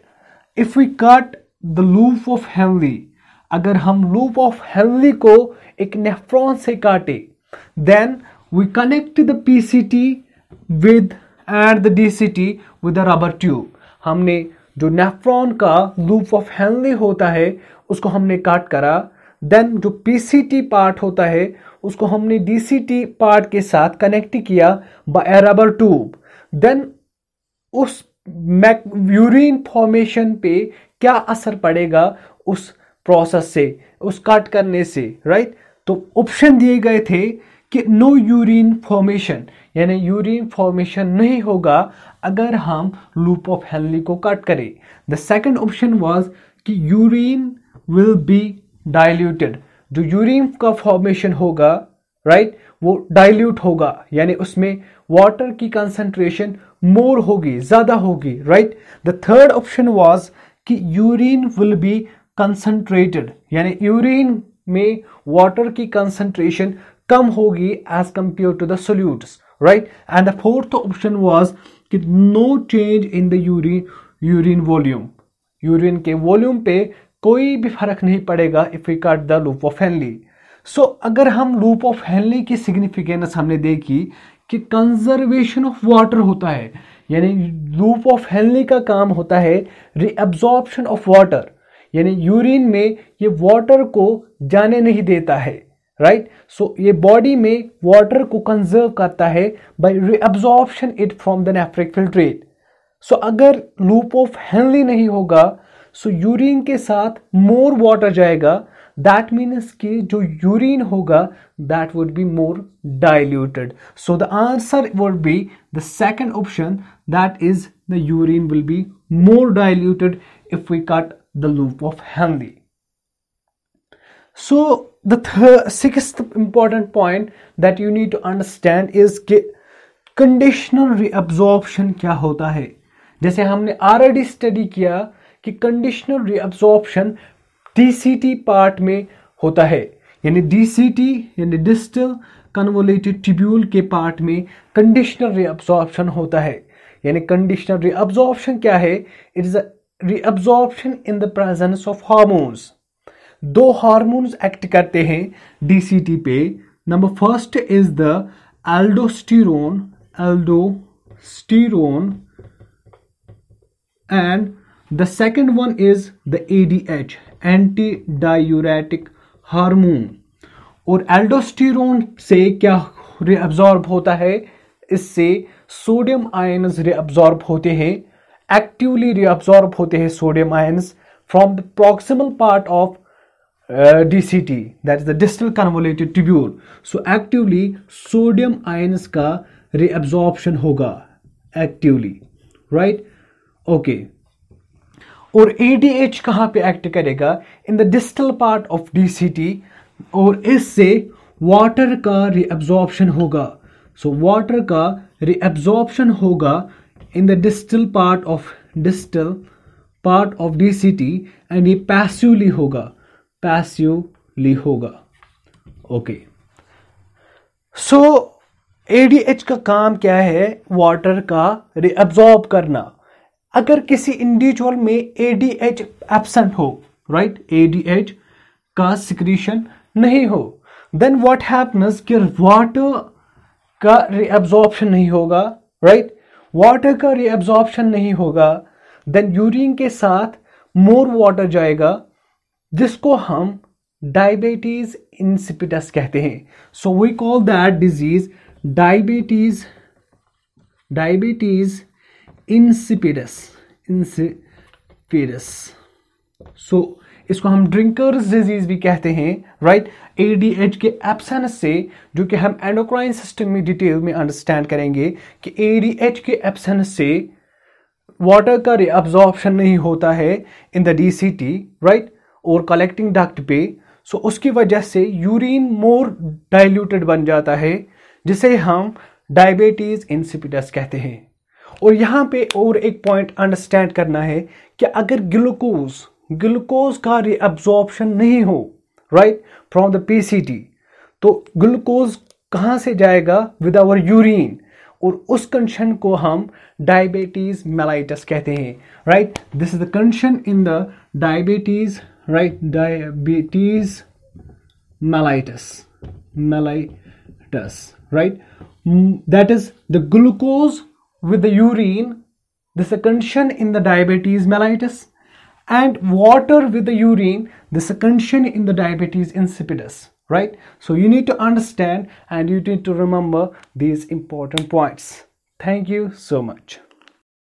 if we cut the loop of Henle, अगर हम लूप ऑफ हेनली को एक नेफ्रॉन से काटे, then we connect the PCT with and the DCT with a rubber tube. हमने जो नेफ्रॉन का लूप ऑफ हेनली होता है उसको हमने काट करा, देन जो पीसीटी पार्ट होता है उसको हमने डीसीटी पार्ट के साथ कनेक्ट किया by a rubber tube. Then उस यूरिन फॉर्मेशन पे क्या असर पड़ेगा उस प्रोसेस से, उस कट करने से, राइट। तो ऑप्शन दिए गए थे कि नो यूरिन फॉर्मेशन, यानी यूरिन फॉर्मेशन नहीं होगा अगर हम लूप ऑफ हेनली को कट करें। द सेकंड ऑप्शन वाज कि यूरिन विल बी डाइल्यूटेड, जो यूरिन का फॉर्मेशन होगा, राइट, वो डाइल्यूट होगा, यानी उसमें वाटर की कंसंट्रेशन मोर होगी, ज्यादा होगी, right. The third option was कि यूरिन विल बी कंसंट्रेटेड, यानी यूरिन में वाटर की कंसंट्रेशन कम होगी as compare to the solutes, right. And the fourth option was कि no change in the urine volume, urine के वॉल्यूम पे कोई भी फर्क नहीं पड़ेगा if we cut the loop of Henle. So अगर हम लूप ऑफ हेनली की सिग्निफिकेंस हमने देखी कि कंजर्वेशन ऑफ वाटर होता है, यानी लूप ऑफ हेनली का काम होता है रीअब्जॉर्प्शन ऑफ वाटर, यानी यूरिन में ये वाटर को जाने नहीं देता है, राइट। सो ये बॉडी में वाटर को कंजर्व करता है by reabsorption it from the nephric filtrate. So अगर लूप ऑफ हेनली नहीं होगा, सो यूरिन के साथ मोर वाटर जाएगा, दैट मीन्स कि जो यूरिन होगा that would be more diluted. So the answer would be the second option, that is the urine will be more diluted if we cut the loop of Henle. So the sixth important point that you need to understand is कि conditional reabsorption क्या होता है। जैसे हमने already study किया कि conditional reabsorption DCT part में होता है, यानी डीसीटी यानी डिस्टल कन्वोल्यूटेड ट्यूब्यूल के पार्ट में कंडीशनल रीअब्जॉर्प्शन होता है। यानी कंडीशनल रीअब्जॉर्प्शन क्या है? It is a reabsorption in the presence of hormones. दो हार्मोन्स एक्ट करते हैं डीसीटी पे। Number first is the aldosterone and the second one is the ADH, anti-diuretic hormone. और एल्डोस्टेरोन से क्या रिअब्जॉर्ब होता है? इससे सोडियम आयन्स रिअब्जॉर्ब होते हैं, एक्टिवली रिअब्जॉर्ब होते हैं sodium ions from the proximal part of DCT, that is the distal convoluted tubule. So actively sodium ions का reabsorption होगा actively, right? Okay. और ADH कहाँ पे एक्ट करेगा? In the distal part of DCT, और इससे वाटर का reabsorption होगा। So वाटर का reabsorption होगा in the distal part of DCT and ये passively होगा, ओके। सो एडीएच का काम क्या है? वाटर का रिअब्सॉर्ब करना। अगर किसी इंडिविजुअल में एडीएच एब्सेंट हो, राइट, एडीएच का सिक्रीशन नहीं हो, देन व्हाट हैपन्स कि वाटर का रिअब्सॉर्प्शन नहीं होगा, राइट। वाटर का रिअब्सॉर्प्शन नहीं होगा, देन यूरिन के साथ मोर वाटर जाएगा, जिसको हम डायबिटीज इंसिपिडस कहते हैं। So we call that disease diabetes insipidus. So इसको हम ड्रिंकर्स डिजीज भी कहते हैं, राइट। एडीएच के एब्सेंस से, जो कि हम एंडोक्राइन सिस्टम में डिटेल में अंडरस्टैंड करेंगे कि एडीएच के एब्सेंस से वाटर का रिअब्जॉर्प्शन नहीं होता है इन द डीसीटी, राइट, और कलेक्टिंग डक्ट पे। सो उसकी वजह से यूरिन मोर डाइल्यूटेड बन जाता है, जिसे हम डायबिटीज इंसिपिडस कहते हैं। और यहाँ पे और एक पॉइंट अंडरस्टैंड करना है कि अगर ग्लूकोज का रिअब्जॉर्प्शन नहीं हो, राइट, फ्रॉम द पीसीटी, तो ग्लूकोज कहाँ से जाएगा? विद आवर यूरिन, और उस कंडीशन को हम डायबिटीज मेलाइटस कहते हैं, right. This is the condition in the diabetes, right, diabetes mellitus, right. That is the glucose with the urine, this is a condition in the diabetes mellitus, and water with the urine, this is a condition in the diabetes insipidus, right. So you need to understand and you need to remember these important points. Thank you so much.